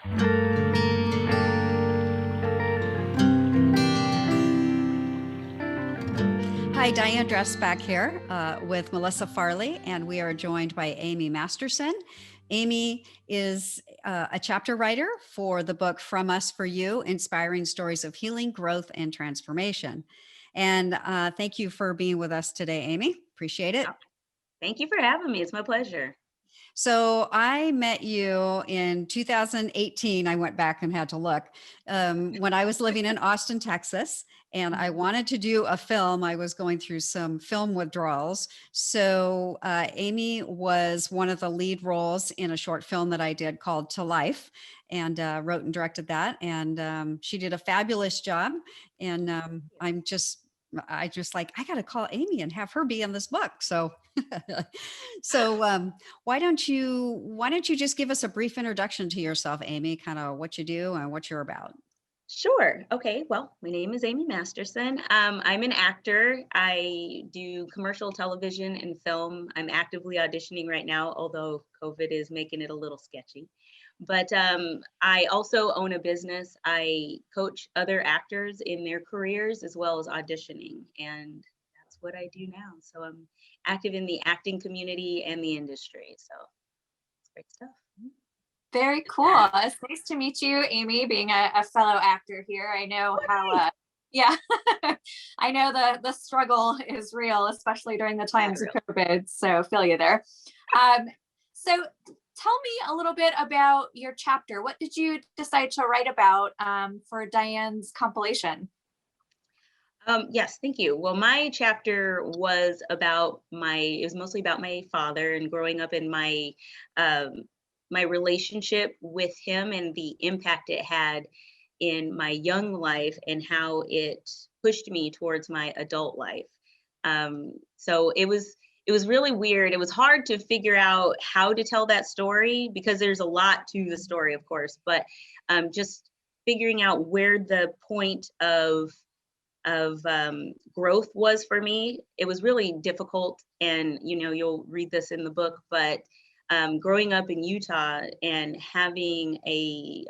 Hi, Diane Dress back here with Melissa Farley, and we are joined by Ammie Masterson. Ammie is a chapter writer for the book From Us for You, Inspiring Stories of Healing, Growth, and Transformation. And thank you for being with us today, Ammie. Appreciate it. Oh, thank you for having me. It's my pleasure. So I met you in 2018. I went back and had to look when I was living in Austin, Texas, and I wanted to do a film. I was going through some film withdrawals. So Ammie was one of the lead roles in a short film that I did called To Life, and wrote and directed that. And she did a fabulous job. And I just like, I got to call Ammie and have her be in this book. So, so why don't you just give us a brief introduction to yourself, Ammie, kind of what you do and what you're about? Sure. Okay. Well, my name is Ammie Masterson. I'm an actor. I do commercial television and film. I'm actively auditioning right now, although COVID is making it a little sketchy. But I also own a business. I coach other actors in their careers as well as auditioning. And that's what I do now. So I'm active in the acting community and the industry. So it's great stuff. Very cool. It's nice to meet you, Ammie, being a fellow actor here. I know how, yeah, I know the struggle is real, especially during the times of COVID. So feel you there. So tell me a little bit about your chapter. What did you decide to write about for Diane's compilation? Yes, thank you. Well, my chapter was it was mostly about my father and growing up in um, my relationship with him and the impact it had in my young life and how it pushed me towards my adult life. So it was really weird. It was hard to figure out how to tell that story because there's a lot to the story, of course, but just figuring out where the point of growth was for me. It was really difficult, and you'll read this in the book, but growing up in Utah and having a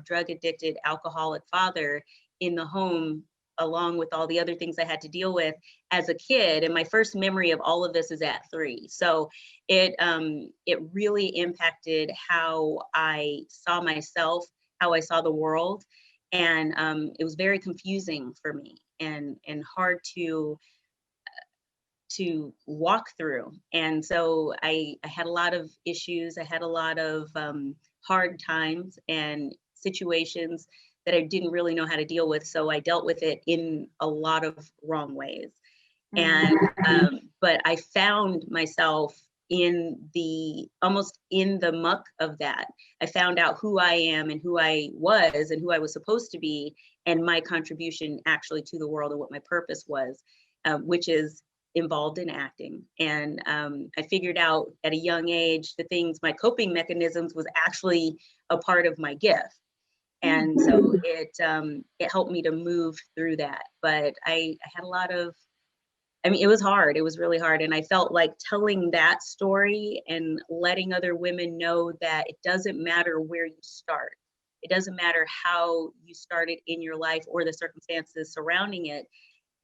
drug addicted alcoholic father in the home along with all the other things I had to deal with as a kid, and my first memory of all of this is at 3. So it really impacted how I saw myself, how I saw the world, and it was very confusing for me and hard to walk through. And so I had a lot of issues. I had a lot of hard times and situations that I didn't really know how to deal with. So I dealt with it in a lot of wrong ways. And but I found myself almost in the muck of that. I found out who I am and who I was and who I was supposed to be, and my contribution actually to the world and what my purpose was, which is involved in acting. And I figured out at a young age my coping mechanisms was actually a part of my gift. And so it helped me to move through that. But I had a lot of, it was hard. It was really hard. And I felt like telling that story and letting other women know that it doesn't matter where you start. It doesn't matter how you started in your life or the circumstances surrounding it.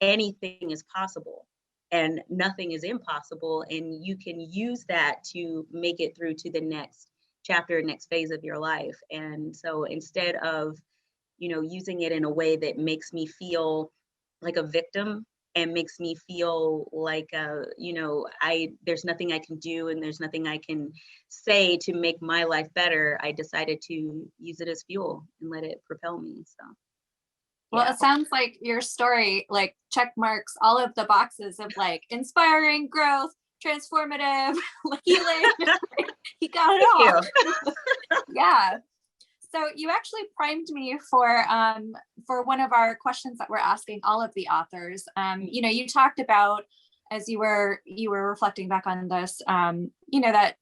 Anything is possible and nothing is impossible. And you can use that to make it through to the next chapter, next phase of your life. And so instead of, using it in a way that makes me feel like a victim and makes me feel like, there's nothing I can do and there's nothing I can say to make my life better, I decided to use it as fuel and let it propel me. So. Well, Yeah. It sounds like your story like check marks all of the boxes of like inspiring, growth, transformative, healing. You got it all. Yeah. So you actually primed me for one of our questions that we're asking all of the authors. You talked about, as you were reflecting back on this, that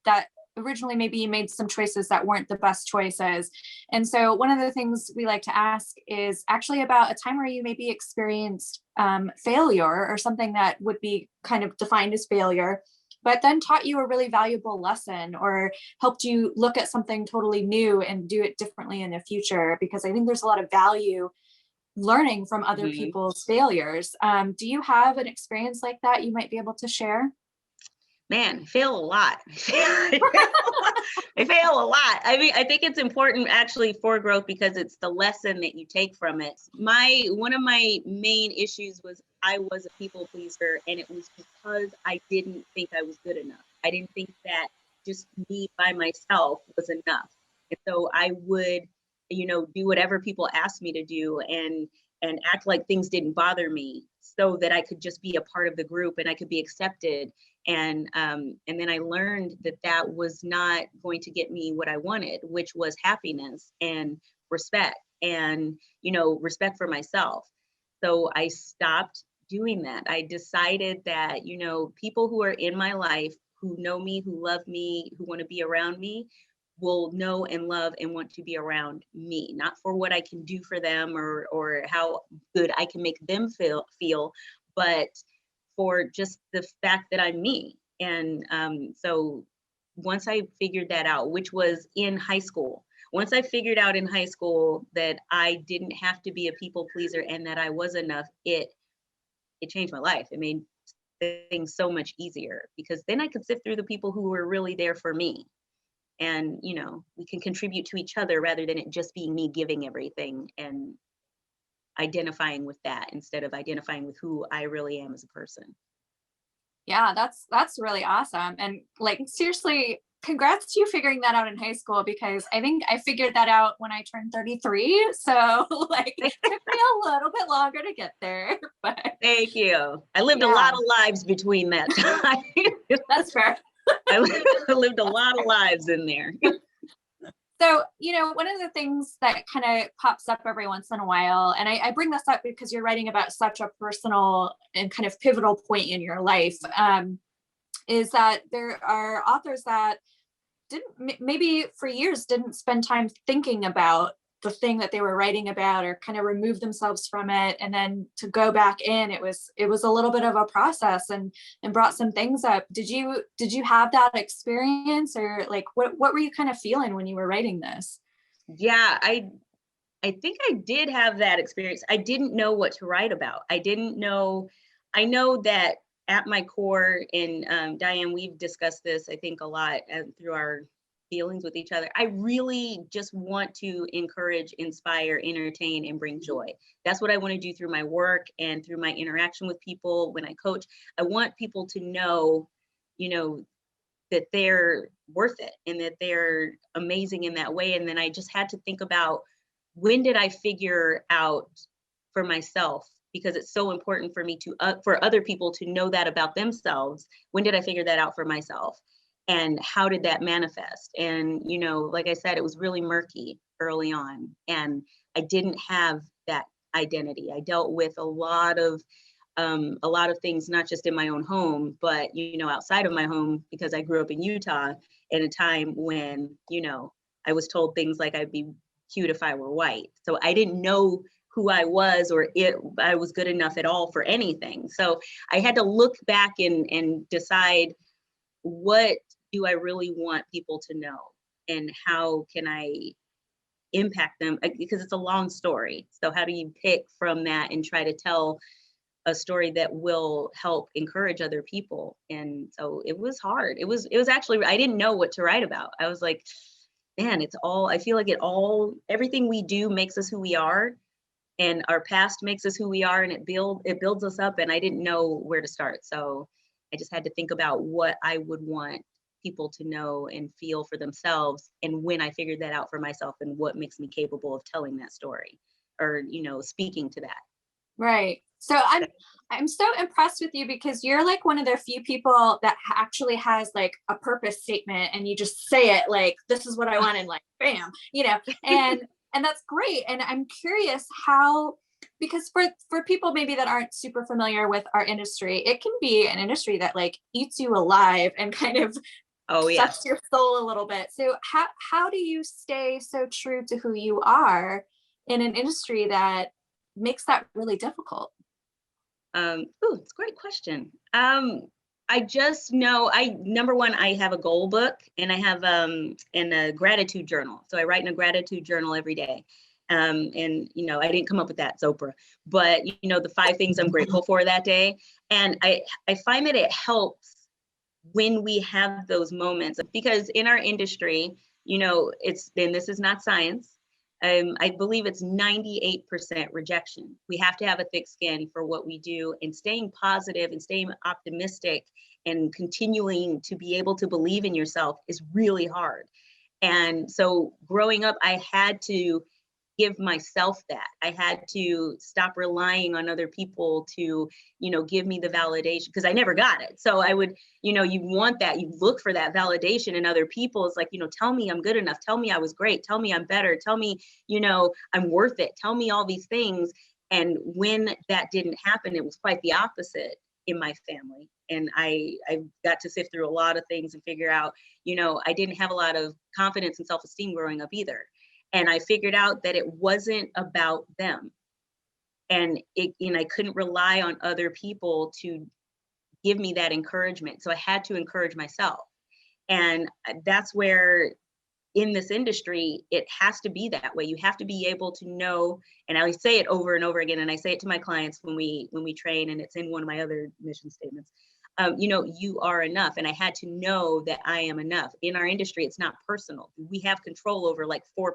originally maybe you made some choices that weren't the best choices. And so one of the things we like to ask is actually about a time where you maybe experienced failure or something that would be kind of defined as failure. but then taught you a really valuable lesson or helped you look at something totally new and do it differently in the future. Because I think there's a lot of value learning from other Mhm. people's failures. Do you have an experience like that you might be able to share? Man, I fail a lot. I fail a lot. I mean, I think it's important actually for growth because it's the lesson that you take from it. One of my main issues was I was a people pleaser, and it was because I didn't think I was good enough. I didn't think that just me by myself was enough. And so I would, do whatever people asked me to do and act like things didn't bother me so that I could just be a part of the group and I could be accepted. And then I learned that that was not going to get me what I wanted, which was happiness and respect and, respect for myself. So I stopped doing that. I decided that, people who are in my life, who know me, who love me, who want to be around me, will know and love and want to be around me, not for what I can do for them or how good I can make them feel, but for just the fact that I'm me. And so once I figured that out, which was in high school, once I figured out in high school that I didn't have to be a people pleaser and that I was enough, it changed my life. It made things so much easier because then I could sift through the people who were really there for me. And, we can contribute to each other rather than it just being me giving everything and identifying with that instead of identifying with who I really am as a person. Yeah, that's really awesome. And like seriously, congrats to you figuring that out in high school because I think I figured that out when I turned 33. So like it took me a little bit longer to get there. But Thank you. I lived a yeah, lot of lives between that time. that's fair. I lived a lot of lives in there. So, one of the things that kind of pops up every once in a while, and I bring this up because you're writing about such a personal and kind of pivotal point in your life, is that there are authors that didn't maybe for years didn't spend time thinking about the thing that they were writing about or kind of remove themselves from it, and then to go back in, it was a little bit of a process and brought some things up. Did you have that experience, or like what were you kind of feeling when you were writing this? Yeah, I think I did have that experience. I didn't know what to write about. I know that at my core, and Diane, we've discussed this, I think, a lot through our dealings with each other. I really just want to encourage, inspire, entertain, and bring joy. That's what I want to do through my work and through my interaction with people when I coach. I want people to know, that they're worth it and that they're amazing in that way. And then I just had to think about, when did I figure out for myself, because it's so important for me to for other people to know that about themselves. When did I figure that out for myself, and how did that manifest? And like I said, it was really murky early on, and I didn't have that identity. I dealt with a lot of things, not just in my own home, but, outside of my home, because I grew up in Utah at a time when, I was told things like I'd be cute if I were white. So I didn't know who I was or I was good enough at all for anything. So I had to look back and decide, what do I really want people to know? And how can I impact them? Because it's a long story. So how do you pick from that and try to tell a story that will help encourage other people? And so it was hard. It was actually, I didn't know what to write about. I was like, man, I feel like everything we do makes us who we are, and our past makes us who we are, and it builds us up. And I didn't know where to start. So I just had to think about what I would want people to know and feel for themselves. And when I figured that out for myself, and what makes me capable of telling that story or, speaking to that. Right. So I'm so impressed with you because you're like one of the few people that actually has like a purpose statement, and you just say it like, this is what I want, and like bam, and that's great. And I'm curious how, because for people maybe that aren't super familiar with our industry, it can be an industry that like eats you alive and kind of Oh yeah. sucks your soul a little bit. So how do you stay so true to who you are in an industry that makes that really difficult? It's a great question. I just know number one, I have a goal book and I have and a gratitude journal. So I write in a gratitude journal every day. And you know, I didn't come up with that, it's Oprah, but you know, the 5 things I'm grateful for that day. And I find that it helps when we have those moments, because in our industry, you know, and this is not science. I believe it's 98% rejection. We have to have a thick skin for what we do, and staying positive and staying optimistic and continuing to be able to believe in yourself is really hard. And so growing up, I had to give myself that. I had to stop relying on other people to, you know, give me the validation, because I never got it. So I would, you know, you want that, you look for that validation in other people. It's like, you know, tell me I'm good enough. Tell me I was great. Tell me I'm better. Tell me, you know, I'm worth it. Tell me all these things. And when that didn't happen, it was quite the opposite in my family. And I got to sift through a lot of things and figure out, you know, I didn't have a lot of confidence and self-esteem growing up either. And I figured out that it wasn't about them. And I couldn't rely on other people to give me that encouragement. So I had to encourage myself. And that's where in this industry, it has to be that way. You have to be able to know, and I say it over and over again, and I say it to my clients when we train, and it's in one of my other mission statements. You know, you are enough. And I had to know that I am enough. In our industry, it's not personal. We have control over like 4%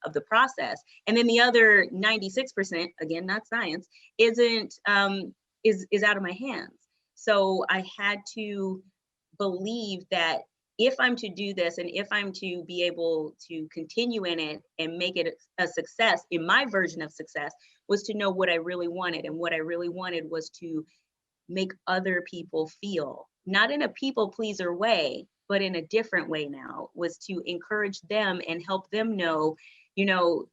of the process. And then the other 96%, again, not science, is out of my hands. So I had to believe that if I'm to do this, and if I'm to be able to continue in it and make it a success, in my version of success, was to know what I really wanted. And what I really wanted was to make other people feel, not in a people pleaser way, but in a different way now, was to encourage them and help them know, you know,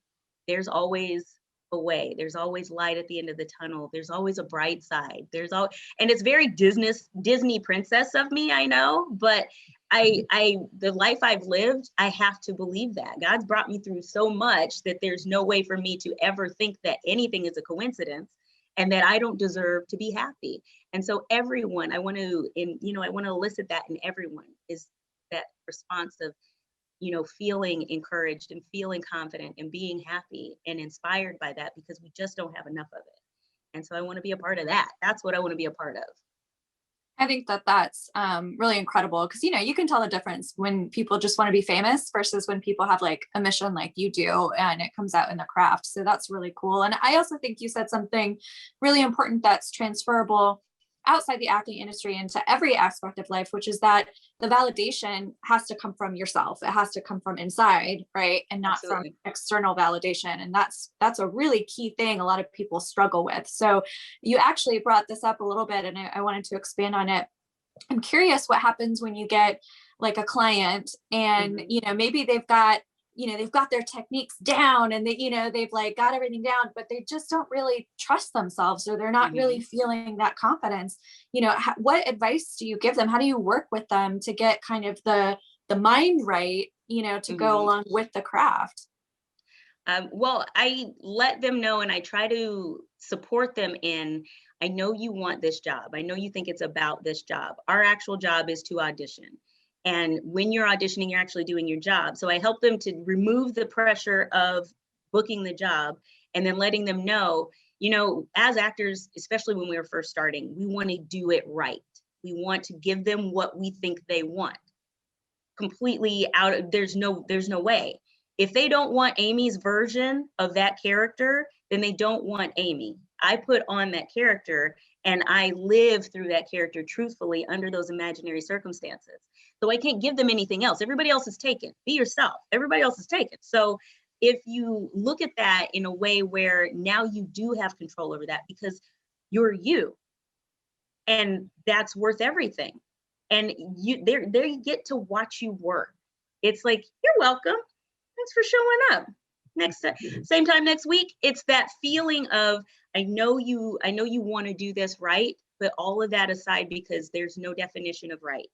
there's always a way. There's always light at the end of the tunnel. There's always a bright side. And it's very Disney princess of me, I know, but the life I've lived, I have to believe that. God's brought me through so much that there's no way for me to ever think that anything is a coincidence and that I don't deserve to be happy. And so everyone, I want to elicit that in everyone, is that response of, you know, feeling encouraged and feeling confident and being happy and inspired by that, because we just don't have enough of it. And so I want to be a part of that. That's what I want to be a part of. I think that that's really incredible, because, you know, you can tell the difference when people just want to be famous versus when people have like a mission like you do, and it comes out in the craft. So that's really cool. And I also think you said something really important that's transferable outside the acting industry into every aspect of life, which is that the validation has to come from yourself. It has to come from inside, right? And not Absolutely. from external validation. And that's a really key thing a lot of people struggle with. So you actually brought this up a little bit, and I wanted to expand on it. I'm curious what happens when you get like a client and, you know, maybe they've got their techniques down, and they've like got everything down, but they just don't really trust themselves, or they're not really feeling that confidence. You know, what advice do you give them? How do you work with them to get kind of the mind right, you know, to go along with the craft? Well, I let them know, and I try to support them in, I know you want this job. I know you think it's about this job. Our actual job is to audition. And when you're auditioning, you're actually doing your job. So I help them to remove the pressure of booking the job, and then letting them know, you know, as actors, especially when we were first starting, we want to do it right. We want to give them what we think they want. Completely out of, there's no way. If they don't want Amy's version of that character, then they don't want Amy. I put on that character, and I live through that character truthfully under those imaginary circumstances. So I can't give them anything else. Everybody else is taken. Be yourself. Everybody else is taken. So if you look at that in a way where now you do have control over that, because you're you, and that's worth everything. And you get to watch you work. It's like, you're welcome. Thanks for showing up. Same time next week. It's that feeling of, I know you want to do this right, but all of that aside, because there's no definition of right.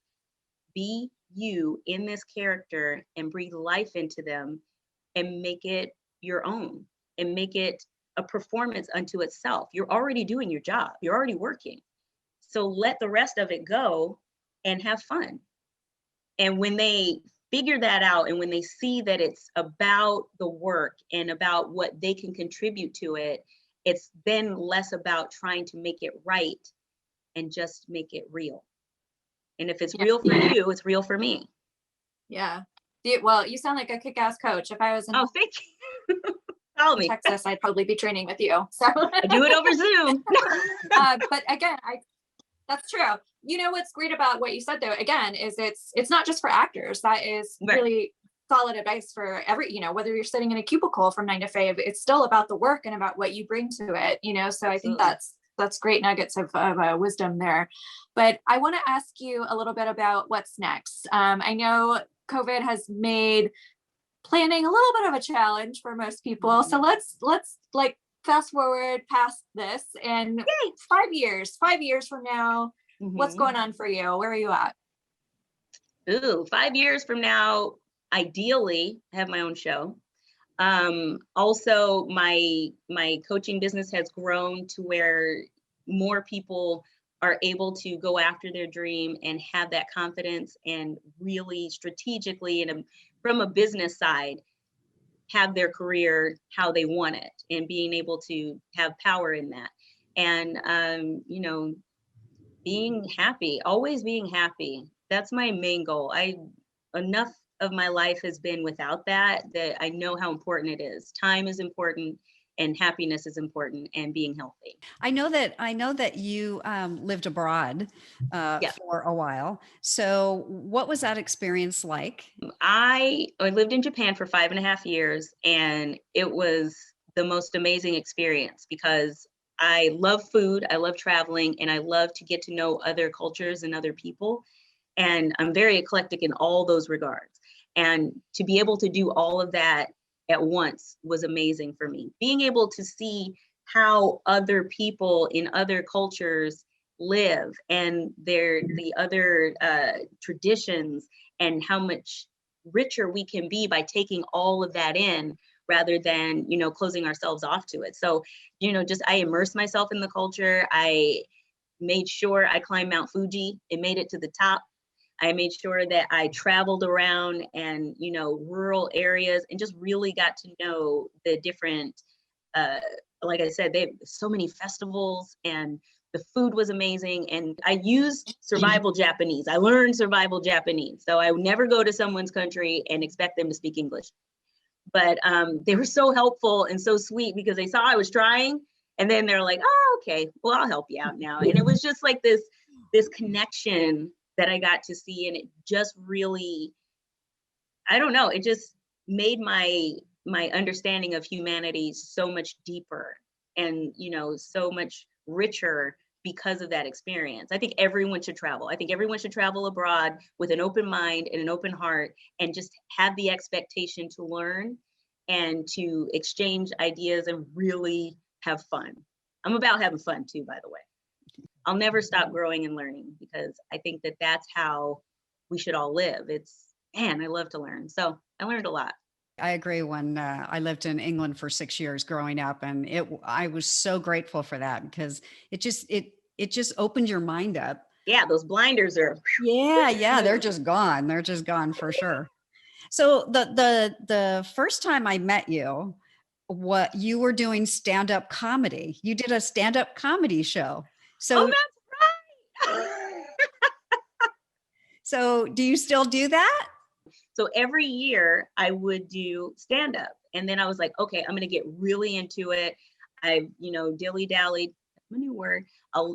Be you in this character and breathe life into them, and make it your own, and make it a performance unto itself. You're already doing your job. You're already working. So let the rest of it go and have fun. And when they figure that out, and when they see that it's about the work and about what they can contribute to it, it's then less about trying to make it right and just make it real. And if it's real for you, it's real for me. Yeah. Well, you sound like a kick-ass coach. If I was in Oh, thank you. Call me. Texas, I'd probably be training with you. So I do it over Zoom. but again, that's true. You know what's great about what you said though, again, is it's not just for actors. That is really solid advice for every, whether you're sitting in a cubicle from 9 to 5, it's still about the work and about what you bring to it, so Absolutely. I think that's great nuggets of wisdom there. But I want to ask you a little bit about what's next. I know COVID has made planning a little bit of a challenge for most people. Mm-hmm. So let's like fast forward past this, and 5 years from now, mm-hmm. what's going on for you? Where are you at? Ooh, 5 years from now, ideally have my own show. Also my coaching business has grown to where more people are able to go after their dream and have that confidence, and really strategically and from a business side, have their career how they want it, and being able to have power in that. And, being happy, always being happy. That's my main goal. Enough of my life has been without that I know how important it is. Time is important, and happiness is important, and being healthy. I know that you lived abroad for a while. So what was that experience like? I lived in Japan for 5.5 years, and it was the most amazing experience because I love food, I love traveling, and I love to get to know other cultures and other people. And I'm very eclectic in all those regards. And to be able to do all of that at once was amazing for me. Being able to see how other people in other cultures live, and the other traditions, and how much richer we can be by taking all of that in, rather than, closing ourselves off to it. So, I immersed myself in the culture. I made sure I climbed Mount Fuji and made it to the top. I made sure that I traveled around and, rural areas, and just really got to know the different, like I said, they have so many festivals, and the food was amazing. And I used survival Japanese. I learned survival Japanese. So I would never go to someone's country and expect them to speak English. But they were so helpful and so sweet, because they saw I was trying, and then they're like, oh, okay, well, I'll help you out now. And it was just like this connection that I got to see. And it just really, I don't know, it just made my understanding of humanity so much deeper, and, so much richer because of that experience. I think everyone should travel. I think everyone should travel abroad with an open mind and an open heart, and just have the expectation to learn and to exchange ideas and really have fun. I'm about having fun too, by the way. I'll never stop growing and learning, because I think that that's how we should all live. I love to learn. So I learned a lot. I agree. When I lived in England for 6 years growing up, and I was so grateful for that, because it just opened your mind up. Yeah, those blinders are. Yeah, they're just gone. They're just gone for sure. So the first time I met you, what you were doing stand-up comedy. You did a stand-up comedy show. So, that's right. So do you still do that? So every year I would do stand-up, and then I was like, okay, I'm going to get really into it. I've, dilly-dallied, my new word,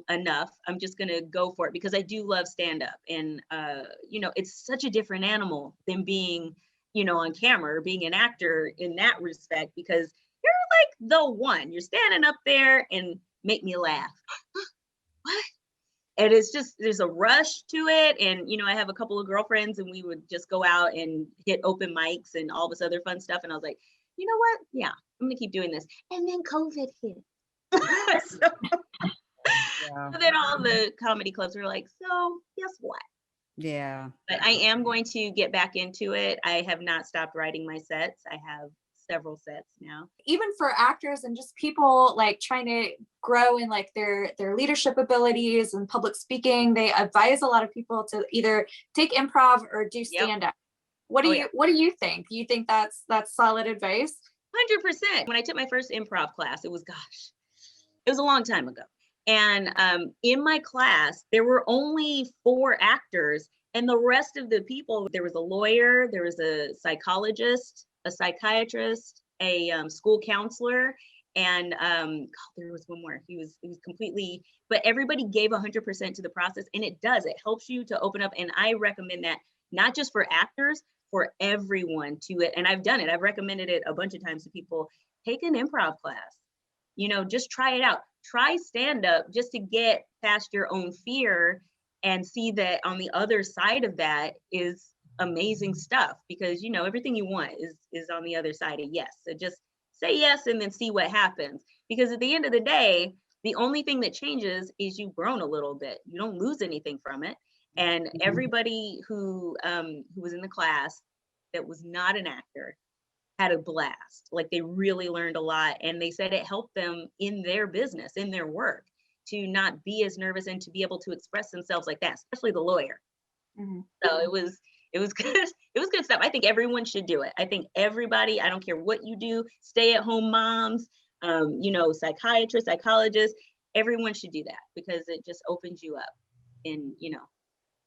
enough. I'm just going to go for it, because I do love stand-up. And, it's such a different animal than being, on camera, or being an actor in that respect, because you're like the one. You're standing up there and make me laugh. What? And it's just, there's a rush to it. And, I have a couple of girlfriends, and we would just go out and hit open mics and all this other fun stuff. And I was like, you know what? Yeah, I'm going to keep doing this. And then COVID hit. So then all the comedy clubs were like, so guess what? Yeah. But I am going to get back into it. I have not stopped writing my sets. I have several sets now. Even for actors and just people like trying to grow in like their leadership abilities and public speaking, they advise a lot of people to either take improv or do stand up. What do you think? Do you think that's solid advice? 100%. When I took my first improv class, it was a long time ago. And in my class, there were only 4 actors, and the rest of the people, there was a lawyer, there was a psychologist, a psychiatrist, a school counselor, and there was one more. He was completely, but everybody gave 100% to the process, and it helps you to open up. And I recommend that not just for actors, for everyone to it. And I've done it. I've recommended it a bunch of times to people. Take an improv class, just try it out. Try stand up just to get past your own fear and see that on the other side of that is amazing stuff, because everything you want is on the other side of yes. So just say yes and then see what happens, because at the end of the day, the only thing that changes is you've grown a little bit. You don't lose anything from it. And everybody who was in the class that was not an actor had a blast. Like, they really learned a lot, and they said it helped them in their business, in their work, to not be as nervous and to be able to express themselves like that, especially the lawyer. So it was good. It was good stuff. I think everyone should do it. I think everybody, I don't care what you do, stay-at-home moms, psychiatrists, psychologists, everyone should do that, because it just opens you up and,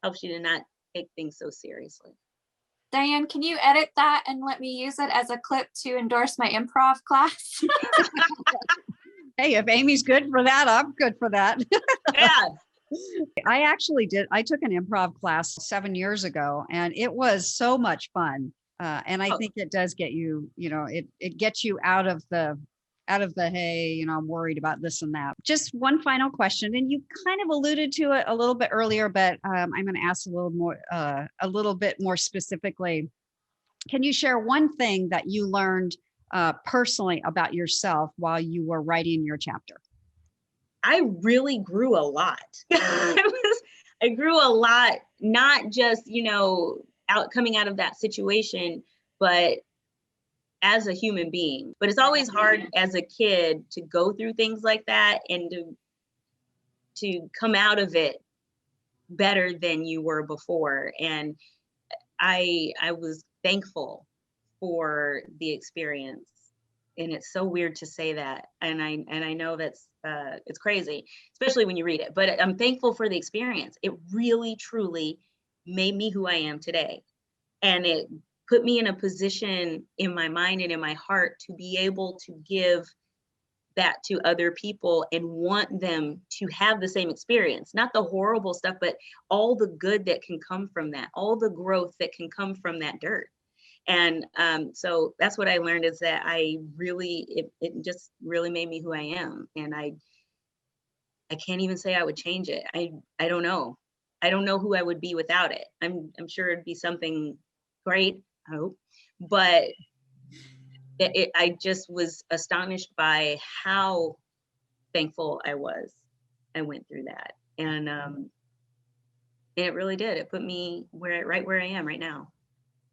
helps you to not take things so seriously. Diane, can you edit that and let me use it as a clip to endorse my improv class? Hey, if Amy's good for that, I'm good for that. Yeah. I took an improv class 7 years ago, and it was so much fun. And I think it does get you, it gets you out of the, hey, I'm worried about this and that. Just one final question, and you kind of alluded to it a little bit earlier, but I'm going to ask a little bit more specifically. Can you share one thing that you learned personally about yourself while you were writing your chapter? I really grew a lot. I grew a lot, not just, coming out of that situation, but as a human being. But it's always hard as a kid to go through things like that and to come out of it better than you were before. And I was thankful for the experience. And it's so weird to say that. And I know that's it's crazy, especially when you read it, but I'm thankful for the experience. It really, truly made me who I am today. And it put me in a position in my mind and in my heart to be able to give that to other people and want them to have the same experience, not the horrible stuff, but all the good that can come from that, all the growth that can come from that dirt. And so that's what I learned, is that it just really made me who I am. And I can't even say I would change it. I don't know. I don't know who I would be without it. I'm sure it'd be something great, I hope. But I just was astonished by how thankful I went through that. And it really did. It put me right where I am right now.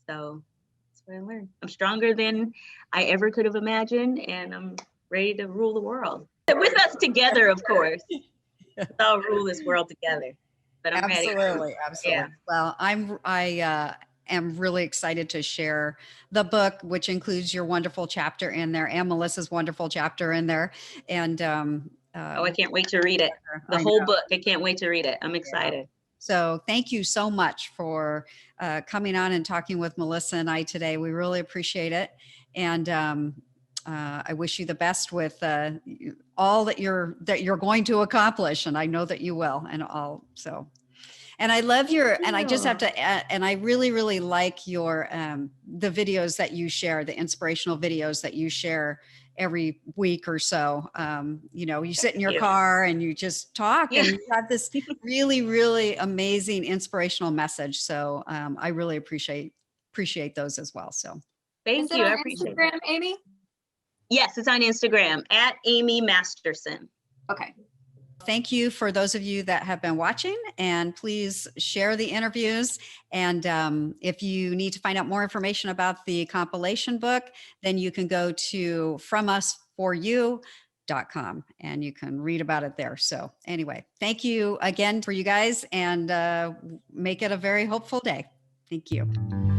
So that's what I learned. I'm stronger than I ever could have imagined, and I'm ready to rule the world. With us together, of course. I'll rule this world together. But I'm ready. Absolutely. Yeah. Well, I am really excited to share the book, which includes your wonderful chapter in there and Melissa's wonderful chapter in there. And I can't wait to read it. The whole book. I can't wait to read it. I'm excited. Yeah. So thank you so much for coming on and talking with Melissa and I today. We really appreciate it. And I wish you the best with all that you're going to accomplish. And I know that you will. And I love and I just have to add, and I really, really like your, the videos that you share, the inspirational videos that you share every week or so. You sit in your car and you just talk and you have this really, really amazing inspirational message. So I really appreciate those as well. So thank you. I appreciate Instagram, that. Amy? Yes, it's on Instagram at Ammie Masterson. Okay. thank you for those of you that have been watching, and please share the interviews. And if you need to find out more information about the compilation book, then you can go to FromUsForYou.com and you can read about it there. So anyway, thank you again for you guys, and make it a very hopeful day. Thank you.